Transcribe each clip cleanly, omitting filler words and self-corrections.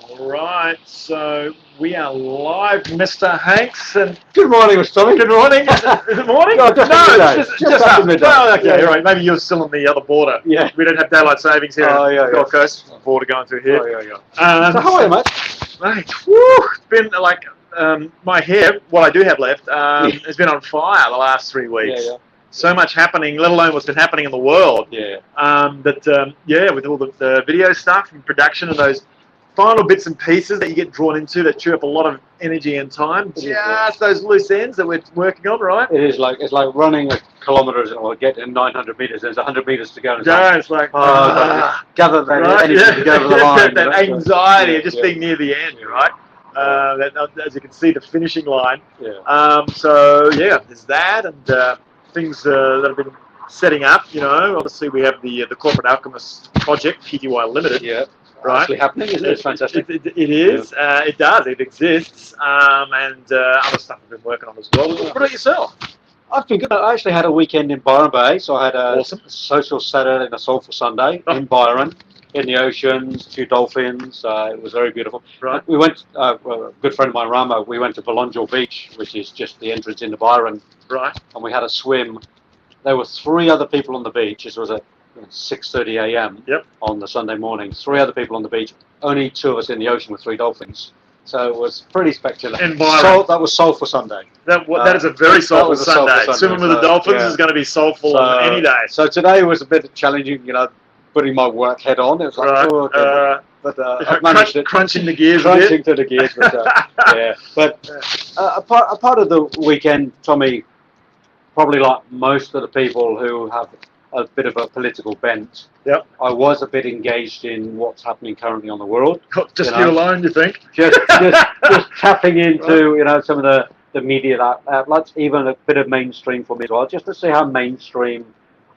All right, so we are live, Mr. Hanks, and Good morning, Mr. Tommy. good morning. Is it morning? No, just after midday. Just after midday. Well, okay, Yeah. right. Maybe you're still on the other border. Yeah. We don't have daylight savings here Oh, in yeah, Gold yeah. Coast. Border going through here. Oh, yeah. So how are you, mate? Mate, woo, it's been like my hair, what I do have left, has been on fire the last 3 weeks. Yeah, yeah. So much happening, let alone what's been happening in the world. Yeah. Yeah, with all the video stuff and production and those final bits and pieces that you get drawn into that chew up a lot of energy and time. Just those loose ends that we're working on, right? It's like running a kilometres and we'll get to 900 metres. There's 100 metres to go. And Yeah, it's like gather that right? energy to go over the line. that anxiety of just yeah. being near the end, right? As you can see, the finishing line. Yeah. So yeah, there's that and things that have been setting up. You know, obviously we have the Corporate Alchemist project, PTY Limited. Yeah. Right. Actually happening, isn't it? It's fantastic. It is. It does. It exists. And other stuff I've been working on as well. What about yourself? I've been good. I actually had a weekend in Byron Bay, so I had a Awesome. social Saturday and a soulful Sunday in Byron, in the oceans, a few dolphins. It was very beautiful. Right. We went, well, a good friend of mine, Ramo, we went to Belongil Beach, which is just the entrance into Byron, Right. and we had a swim. There were 3 other people on the beach. This was at 6:30 a.m. Yep. on the Sunday morning. 3 other people on the beach. Only 2 of us in the ocean with 3 dolphins. So it was pretty spectacular. In Byron. So that was soulful Sunday. That is a very soulful was a soulful Sunday. Sunday, Swimming with the so, dolphins yeah. is going to be soulful on any day. So today was a bit challenging, you know, putting my work head on. It was like, Right. oh, okay, but I've managed it. Crunching the gears Crunching a bit. to the gears, but yeah. But a part of the weekend, Tommy, probably like most of the people who have a bit of a political bent, Yep. I was a bit engaged in what's happening currently on the world. Just you you know. alone, you think? Just tapping into, you know, some of the media outlets, even a bit of mainstream for me as well, just to see how mainstream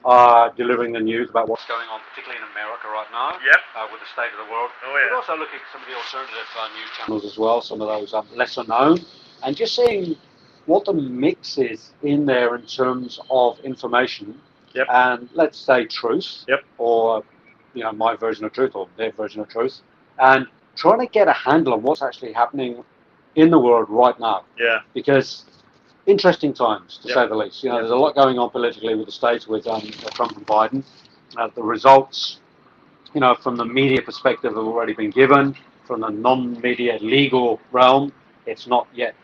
are delivering the news about what's going on, particularly in America right now. Yep. With the state of the world. Oh, yeah. But also looking at some of the alternative news channels as well, some of those lesser known, and just seeing what the mix is in there in terms of information. Yep. And let's say truth. Yep. Or, you know, my version of truth or their version of truth, and trying to get a handle on what's actually happening in the world right now. Yeah. Because interesting times, to Yep. say the least. You know, Yep. there's a lot going on politically with the states, with Trump and Biden. The results, you know, from the media perspective have already been given. From the non-media legal realm, it's not yet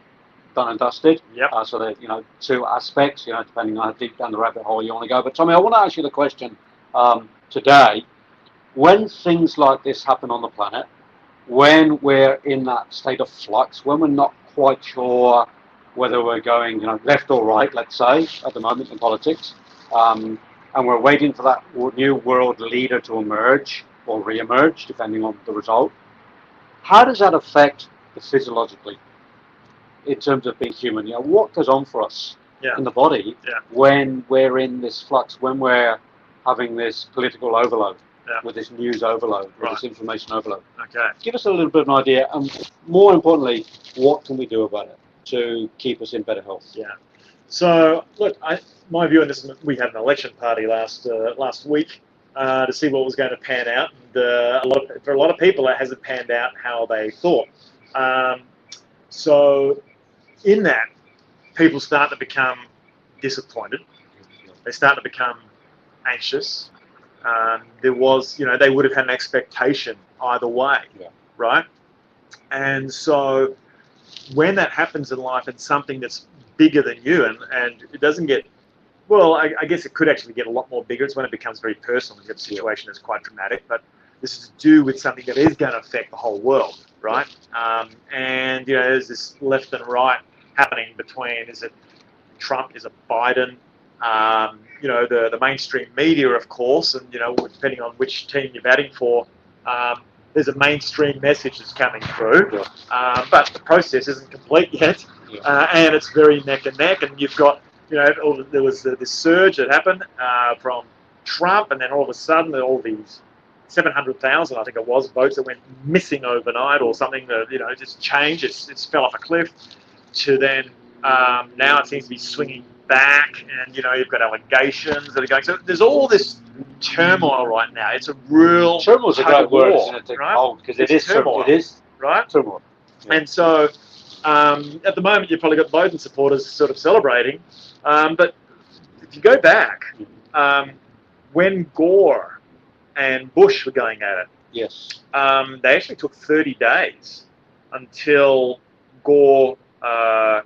done and dusted. Yep. So that, you know, 2 aspects, you know, depending on how deep down the rabbit hole you want to go. But Tommy, I want to ask you the question today: when things like this happen on the planet, when we're in that state of flux, when we're not quite sure whether we're going, you know, left or right, let's say, at the moment in politics, and we're waiting for that new world leader to emerge or re-emerge, depending on the result, how does that affect us physiologically in terms of being human? You know, what goes on for us in the body when we're in this flux, when we're having this political overload, with this news overload, with this information overload? Okay. Give us a little bit of an idea, and more importantly, what can we do about it to keep us in better health? Yeah. So look, my view on this, we had an election party last week to see what was going to pan out. And for a lot of people, it hasn't panned out how they thought. So in that, people start to become disappointed. They start to become anxious. There was, you know, they would have had an expectation either way, right? And so when that happens in life and something that's bigger than you, and it doesn't get, well, I guess it could actually get a lot more bigger. It's when it becomes very personal. You have a situation that's quite dramatic, but this is to do with something that is going to affect the whole world, right? And, you know, there's this left and right happening between, is it Trump, is it Biden? You know, the mainstream media, of course, and, you know, depending on which team you're batting for, there's a mainstream message that's coming through, but the process isn't complete yet, and it's very neck and neck, and you've got, you know, there was this surge that happened from Trump, and then all of a sudden, all these 700,000, I think it was, votes that went missing overnight or something that, you know, just changed, it's fell off a cliff, to then now it seems to be swinging back, and, you know, you've got allegations that are going, so there's all this turmoil right now. It's a real turmoil is a great word, isn't it, right? because it is turmoil. It is right? Turmoil. Yeah. And so at the moment, you've probably got Biden supporters sort of celebrating. But if you go back, when Gore and Bush were going at it, Yes. they actually took 30 days until Gore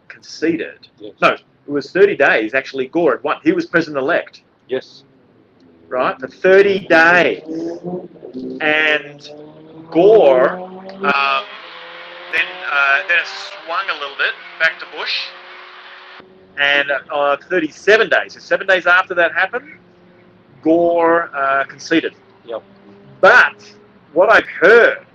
conceded. Yes. No, it was 30 days. Actually, Gore had won. He was president-elect, Yes. right, for 30 days. And Gore then it swung a little bit back to Bush. And 37 days, so 7 days after that happened, Gore conceded. Yep. But what I've heard,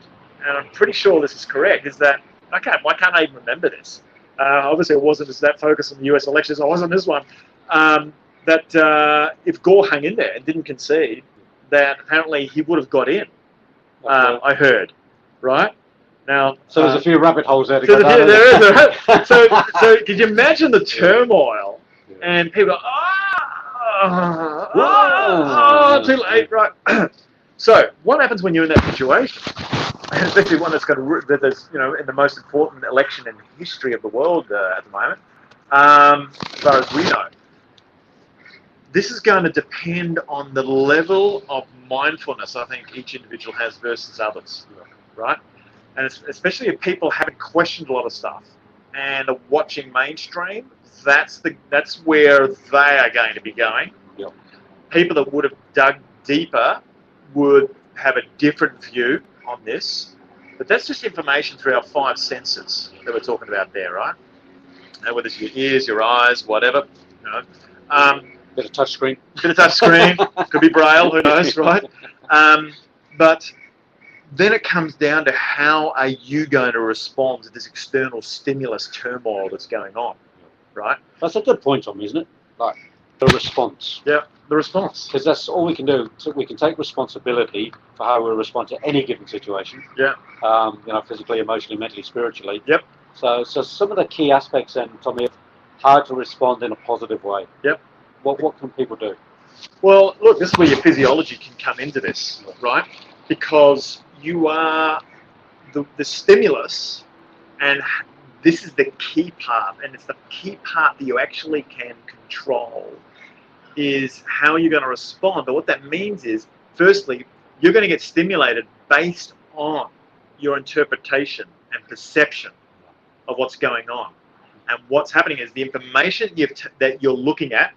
and I'm pretty sure this is correct, is that, why can't I even remember this? Obviously, it wasn't as that focused on the US elections, I was on this one. That if Gore hung in there and didn't concede, that apparently he would have got in. Okay. I heard, right? Now, So there's a few rabbit holes there to so go down. there is. So could you imagine the turmoil and people go, too late, right? So what happens when you're in that situation? Especially one that's got there's in the most important election in the history of the world at the moment, as far as we know. This is going to depend on the level of mindfulness I think each individual has versus others, right? And especially if people haven't questioned a lot of stuff and are watching mainstream, that's where they are going to be going. Yep. People that would have dug deeper would have a different view on this, but that's just information through our 5 senses that we're talking about there, right? Whether it's your ears, your eyes, whatever, Bit of touch screen. Bit of touch screen, could be braille, who knows, right? But then it comes down to how are you going to respond to this external stimulus turmoil that's going on, right? That's a good point, Tom, isn't it? Like the response. Yeah, the response. Because that's all we can do. So we can take responsibility for how we respond to any given situation. Yeah. Physically, emotionally, mentally, spiritually. Yep. So some of the key aspects then, Tommy, of how to respond in a positive way. Yep. What can people do? Well, look, this is where your physiology can come into this, right? Because you are the stimulus, and this is the key part, and it's the key part that you actually can control, is how you're going to respond. But what that means is, firstly, you're going to get stimulated based on your interpretation and perception of what's going on. And what's happening is the information that you're looking at,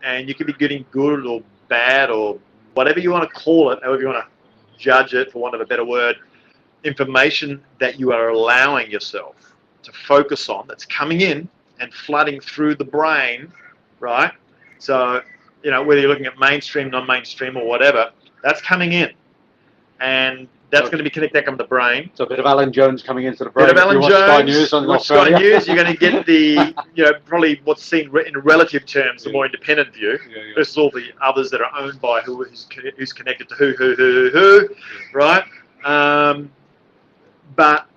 and you could be getting good or bad or whatever you want to call it, however you want to judge it, for want of a better word, information that you are allowing yourself to focus on that's coming in and flooding through the brain, right? So, whether you're looking at mainstream, non-mainstream or whatever, that's coming in. And that's going to be connected back on the brain. So a bit of Alan Jones coming into the brain. Bit of Alan Jones. Sky News, you're going to get the, probably what's seen in relative terms, the more independent view, versus all the others that are owned by who's connected to who, right? But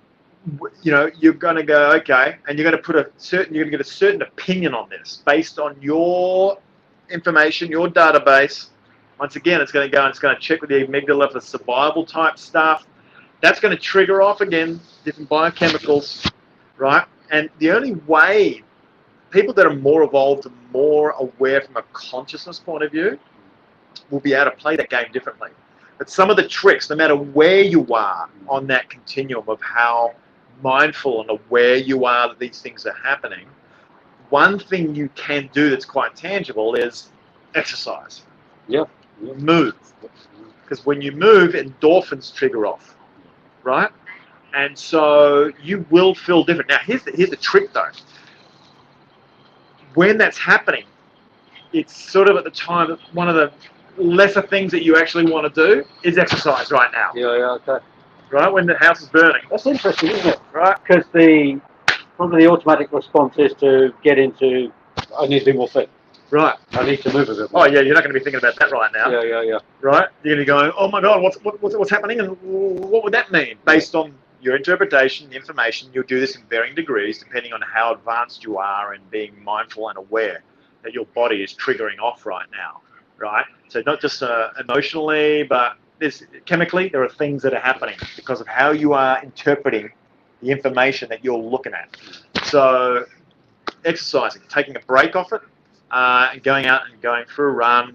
you're going to go, okay, and you're going to get a certain opinion on this based on your information, your database. Once again, it's going to go and it's going to check with the amygdala for survival type stuff. That's going to trigger off again different biochemicals, right? And the only way people that are more evolved and more aware from a consciousness point of view will be able to play that game differently. But some of the tricks, no matter where you are on that continuum of how mindful and aware you are that these things are happening, one thing you can do that's quite tangible is exercise. Yeah. Move. Because when you move, endorphins trigger off, right? And so you will feel different. Now, here's the trick, though. When that's happening, it's sort of at the time that one of the lesser things that you actually want to do is exercise right now. Yeah, okay. Right, when the house is burning. That's interesting, isn't it? Right. Because probably the automatic response is to get into, I need to be more fit. Right. I need to move a bit more. Oh yeah, you're not going to be thinking about that right now. Yeah. Right? You're going to be going, oh my God, what's happening, and what would that mean? Based on your interpretation, the information, you'll do this in varying degrees depending on how advanced you are in being mindful and aware that your body is triggering off right now. Right? So not just emotionally, but chemically, there are things that are happening because of how you are interpreting the information that you're looking at. So exercising, taking a break off it, and going out and going for a run,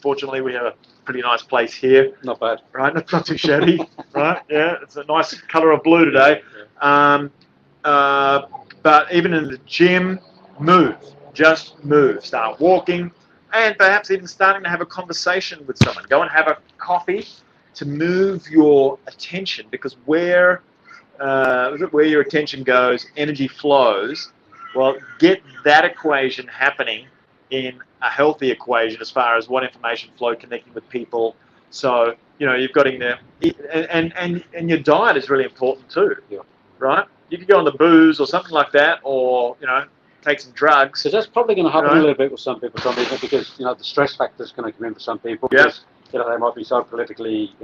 fortunately we have a pretty nice place here. Not bad. Right, not too shabby, right? Yeah, it's a nice colour of blue today. But even in the gym, move. Just move. Start walking, and perhaps even starting to have a conversation with someone. Go and have a coffee to move your attention, because where your attention goes, energy flows. Well, get that equation happening in a healthy equation as far as what information flow, connecting with people. So, you've got in there, and your diet is really important too, right? You could go on the booze or something like that, or, take some drugs. So that's probably going to happen a little bit with some people, Tommy, because, the stress factor is going to come in for some people. Because, they might be so politically,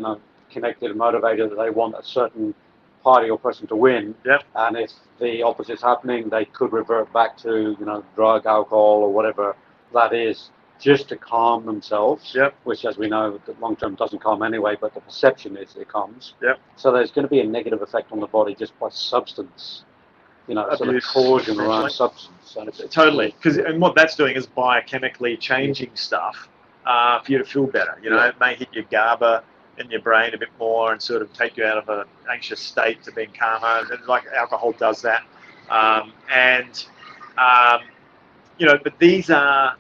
connected and motivated that they want a certain party or person to win. And if the opposite's happening, they could revert back to, drug, alcohol, or whatever that is, just to calm themselves, which, as we know, long term doesn't calm anyway, but the perception is it calms. So there's going to be a negative effect on the body just by substance, sort of caution around substance. So totally, and what that's doing is biochemically changing stuff for you to feel better. It may hit your GABA in your brain a bit more and sort of take you out of an anxious state to being calmer, like alcohol does that. But these are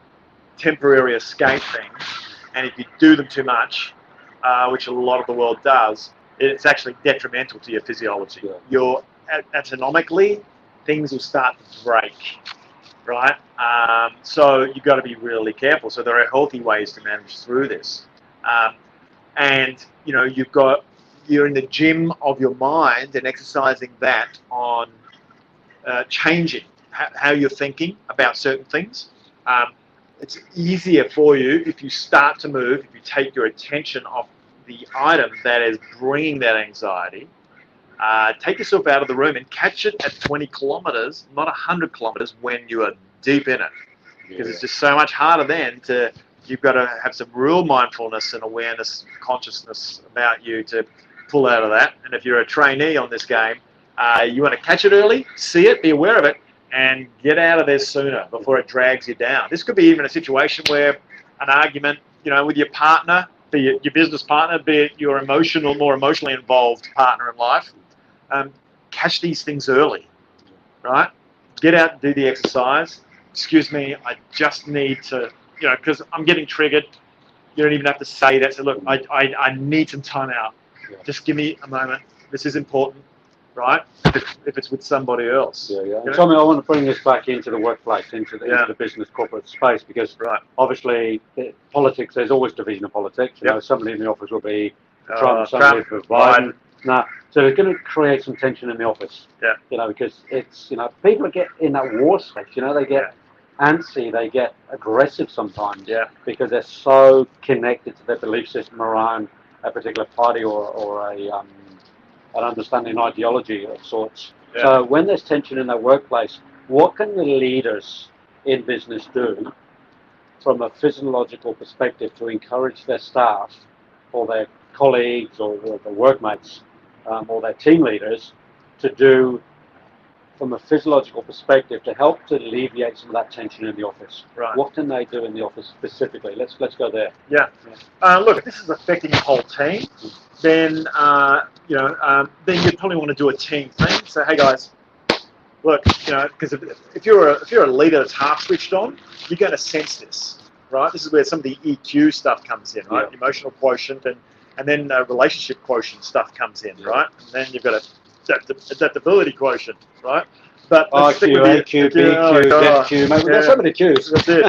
temporary escape things, and if you do them too much, which a lot of the world does, it's actually detrimental to your physiology. Your anatomically, things will start to break, right? So you've got to be really careful. So there are healthy ways to manage through this, and you're in the gym of your mind and exercising that on changing how you're thinking about certain things. It's easier for you if you start to move, if you take your attention off the item that is bringing that anxiety, take yourself out of the room and catch it at 20 kilometers, not 100 kilometers when you are deep in it. Because it's just so much harder then you've got to have some real mindfulness and awareness, consciousness about you to pull out of that. And if you're a trainee on this game, you want to catch it early, see it, be aware of it, and get out of there sooner before it drags you down. This could be even a situation where an argument, with your partner, be it your business partner, be it your more emotionally involved partner in life. Catch these things early, right? Get out and do the exercise. Excuse me, I just need to, because I'm getting triggered. You don't even have to say that. So look, I need some time out. Just give me a moment. This is important. Right? If it's with somebody else. Tommy, I want to bring this back into the workplace, into the business corporate space, because obviously politics, there's always division of politics. Somebody in the office will be Trump, somebody for Biden. So it's going to create some tension in the office. Because it's, people get in that war space. They get antsy, they get aggressive sometimes. Because they're so connected to their belief system around a particular party or an understanding ideology of sorts. So when there's tension in their workplace, what can the leaders in business do from a physiological perspective to encourage their staff or their colleagues or their workmates or their team leaders to do from a physiological perspective to help to alleviate some of that tension in the office? What can they do in the office specifically? Let's go there. Look, if this is affecting the whole team, then then you probably want to do a team thing. So hey guys, look, because if you're a leader that's half switched on, you're going to sense this, right? This is where some of the EQ stuff comes in, right? Emotional quotient and then relationship quotient stuff comes in, right? And then you've got adaptability quotation, right? But IQ, AQ, BQ, ZQ, mate. There's so many Qs. That's it,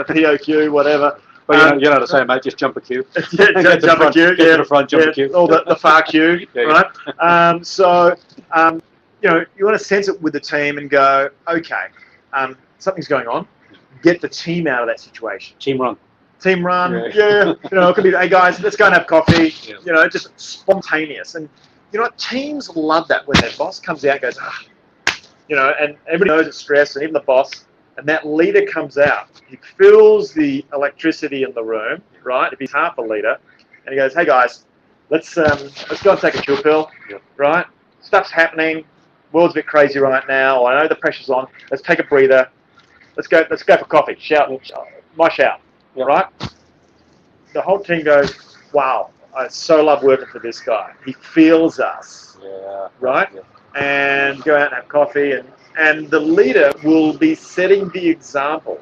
POQ, whatever. But you know what to say, mate. Just jump a queue. Jump a queue. Get to the front, jump a queue. All the far queue, right? So you want to sense it with the team and go, okay, something's going on. Get the team out of that situation. Team run. It could be, hey guys, let's go and have coffee. Just spontaneous. And teams love that when their boss comes out and goes, and everybody knows it's stress, and even the boss, and that leader comes out. He feels the electricity in the room, right? If he's half a leader, and he goes, "Hey guys, let's go and take a chill pill, right? Stuff's happening. World's a bit crazy right now. I know the pressure's on. Let's take a breather. Let's go for coffee. Shout, my shout, right?" The whole team goes, "Wow, I so love working for this guy. He feels us, right?" And go out and have coffee, and the leader will be setting the example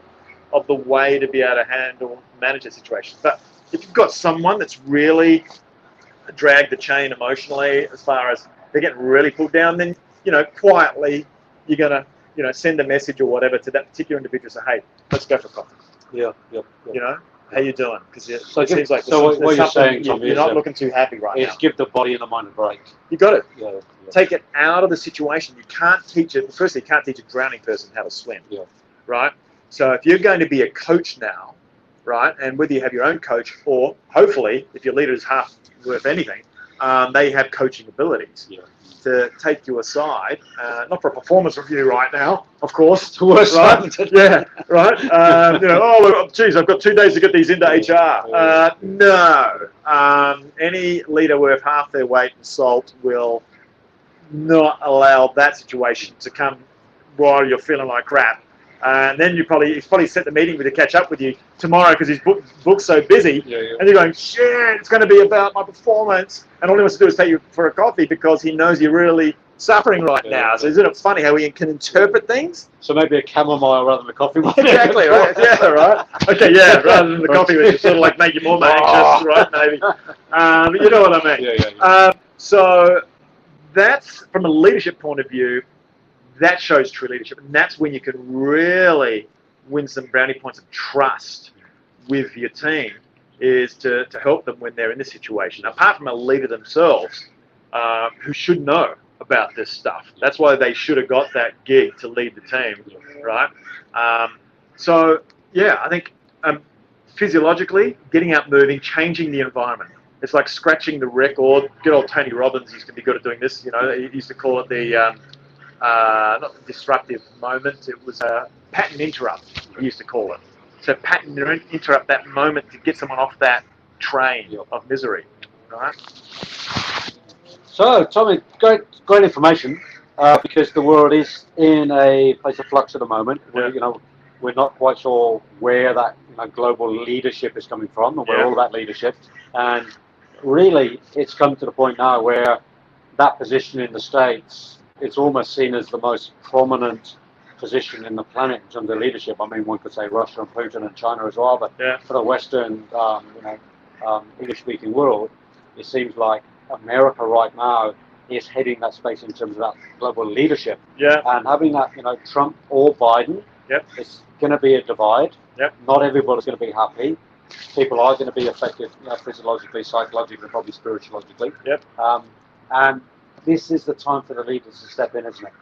of the way to be able to manage a situation. But if you've got someone that's really dragged the chain emotionally, as far as they're getting really pulled down, then quietly you're gonna send a message or whatever to that particular individual. Say, "Hey, let's go for coffee. How you doing?" Because it seems like what you're saying, Tom, you're not looking too happy right now. Give the body and the mind a break. You got it. Take it out of the situation. You can't teach it. Firstly, you can't teach a drowning person how to swim. Right. So if you're going to be a coach now, right, and whether you have your own coach or hopefully if your leader is half worth anything, they have coaching abilities. To take you aside, not for a performance review right now, of course. It's worse, right? Yeah, right. Oh, geez, I've got 2 days to get these into HR. No. Any leader worth half their weight in salt will not allow that situation to come while you're feeling like crap. And then he's probably set the meeting to catch up with you tomorrow because his book's so busy. And you're going, shit, it's going to be about my performance. And all he wants to do is take you for a coffee because he knows you're really suffering right now. So isn't it funny how we can interpret things? So maybe a chamomile rather than a coffee. Exactly, right? Yeah, right. Okay, yeah, rather than the coffee, which is sort of like make you more anxious, right? Maybe. You know what I mean? So that's, from a leadership point of view, that shows true leadership, and that's when you can really win some brownie points of trust with your team, is to help them when they're in this situation. Apart from a leader themselves, who should know about this stuff. That's why they should have got that gig to lead the team, right? So, yeah, I think physiologically, getting out moving, changing the environment. It's like scratching the record. Good old Tony Robbins used to be good at doing this. He used to call it the... not the disruptive moment, it was a pattern interrupt, he used to call it. So pattern interrupt that moment to get someone off that train of misery, right? So, Tommy, great information, because the world is in a place of flux at the moment. We're not quite sure where that global leadership is coming from, and we're all about leadership. And really, it's come to the point now where that position in the States, it's almost seen as the most prominent position in the planet in terms of leadership. I mean, one could say Russia and Putin and China as well, but for the Western, English-speaking world, it seems like America right now is heading that space in terms of that global leadership. And having that, Trump or Biden, it's going to be a divide. Not everybody's going to be happy. People are going to be affected, physiologically, psychologically, probably spiritually. And this is the time for the leaders to step in, isn't it?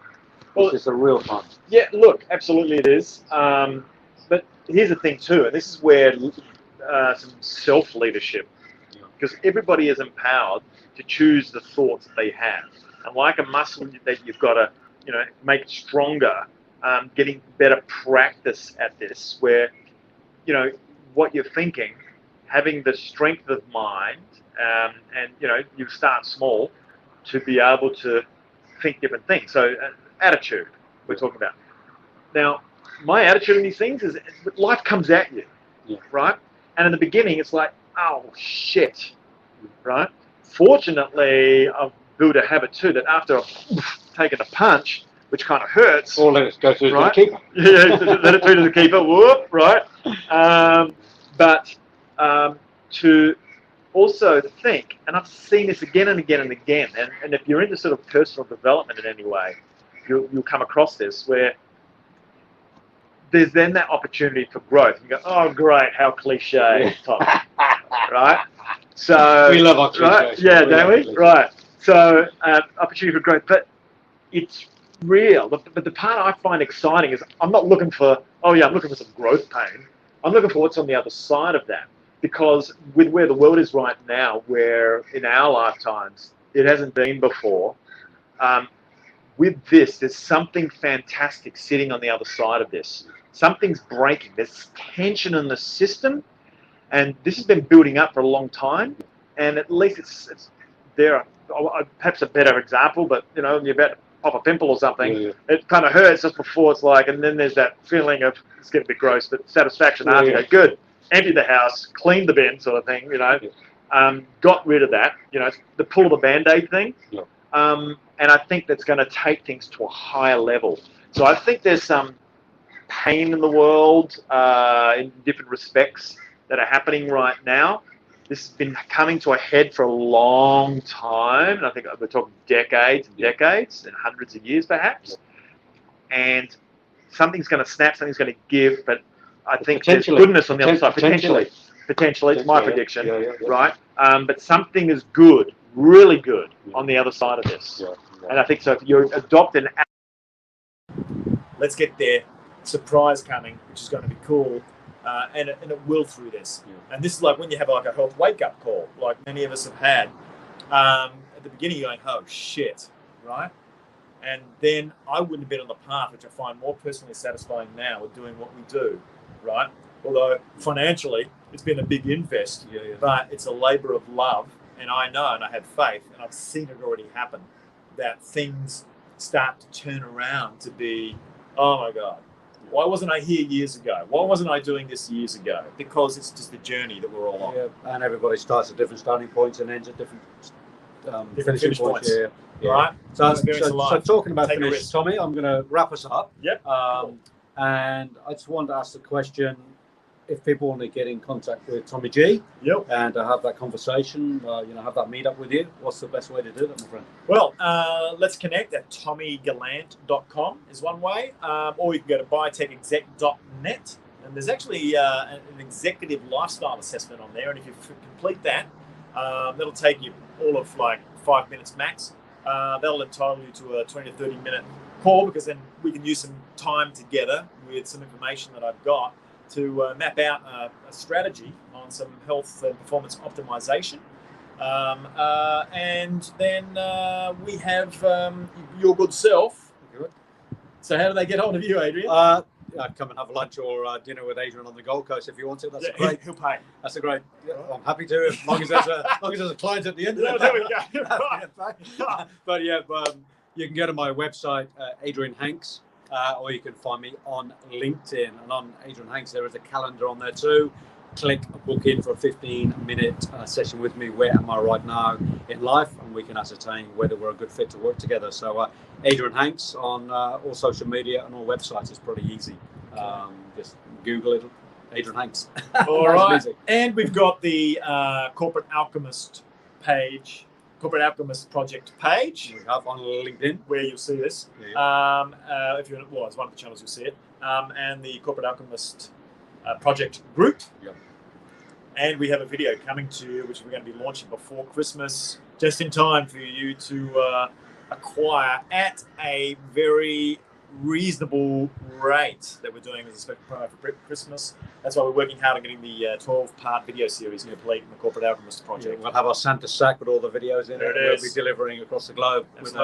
This is a real time. Yeah, look, absolutely it is. But here's the thing too, and this is where some self-leadership, because everybody is empowered to choose the thoughts that they have. And like a muscle that you've got to, make stronger, getting better practice at this, where, what you're thinking, having the strength of mind, and, you start small, to be able to think different things. So attitude, we're talking about. Now, my attitude in these things is life comes at you, right? And in the beginning, it's like, oh, shit, right? Fortunately, I've built a habit too that after I've taken a punch, which kind of hurts. Or let it go through to the keeper. Let it through to the keeper, whoop, right? But to also think, and I've seen this again and again and again, and if you're into sort of personal development in any way, you'll come across this, where there's then that opportunity for growth. You go, oh great, how cliche, Tom, right? So we love our cliches. Right? Don't we? Right. So opportunity for growth, but it's real. But the part I find exciting is I'm not looking for, I'm looking for some growth pain. I'm looking for what's on the other side of that. Because with where the world is right now, where in our lifetimes it hasn't been before, with this, there's something fantastic sitting on the other side of this. something's breaking. There's tension in the system, and this has been building up for a long time. And at least it's there. Perhaps a better example, but you know, you're about to pop a pimple or something. It kind of hurts just before it's like, and then there's that feeling of, it's getting a bit gross, but satisfaction after. You go, good, empty the house, clean the bin, sort of thing. You know, got rid of that. You know, it's the pull of the Band-Aid thing. And I think that's going to take things to a higher level. So I think there's some pain in the world in different respects that are happening right now. This has been coming to a head for a long time. And I think we're talking decades and decades and hundreds of years perhaps. And something's going to snap, something's going to give, but I think there's goodness on the other side. Potentially, it's my prediction, right? But something is good, really good, on the other side of this. And I think so if you adopt an... Let's get there. Surprise coming, which is going to be cool. And it will through this. And this is like when you have like a health wake-up call, like many of us have had. At the beginning, you're going, oh, shit, right? And then I wouldn't have been on the path, which I find more personally satisfying now with doing what we do, right? Although financially, it's been a big invest, but it's a labor of love. And I know, and I have faith, and I've seen it already happen, that things start to turn around to be, oh my God, why wasn't I here years ago? Why wasn't I doing this years ago? Because it's just the journey that we're all on. And everybody starts at different starting points and ends at different finishing points. Right? So talking about finish, Tommy, I'm going to wrap us up. Cool. And I just wanted to ask the question, if people want to get in contact with Tommy G and to have that conversation, have that meet up with you, what's the best way to do that, my friend? Well, let's connect at tommygallant.com is one way, or you can go to biotechexec.net, and there's actually an executive lifestyle assessment on there, and if you complete that, that'll take you all of like 5 minutes max. That'll entitle you to a 20 to 30 minute call, because then we can use some time together with some information that I've got to map out a strategy on some health and performance optimization. And then we have your good self. So how do they get hold of you, Adrian? Come and have lunch or dinner with Adrian on the Gold Coast if you want to. That's great. He'll pay. That's a great. I'm happy to, as long as there's a client at the end of it. There we go. But you can go to my website, Adrian Hanks. Or you can find me on LinkedIn. And on Adrian Hanks, there is a calendar on there too. Click book in for a 15-minute session with me. Where am I right now in life? And we can ascertain whether we're a good fit to work together. So Adrian Hanks on all social media and all websites is pretty easy. Just Google it, Adrian Hanks. All right. Easy. And we've got the Corporate Alchemist page. Corporate Alchemist project page. We have on LinkedIn, where you'll see this. If you're it's one of the channels you'll see it. And the Corporate Alchemist project group. And we have a video coming to you, which we're going to be launching before Christmas, just in time for you to acquire at a very reasonable rate that we're doing as a special promo for Christmas. That's why we're working hard on getting the 12-part video series complete in the Corporate Alchemist project. We'll have our Santa sack with all the videos in it. We'll be delivering across the globe with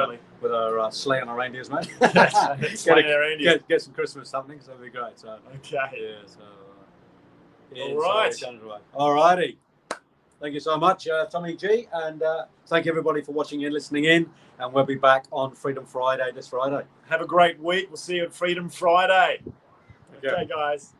our sleigh on our reindeers, mate. Get some Christmas something, so that'll be great. So, All righty. Thank you so much, Tommy G, and thank you everybody for watching and listening in. And we'll be back on Freedom Friday this Friday. Have a great week. We'll see you at Freedom Friday. Okay, guys.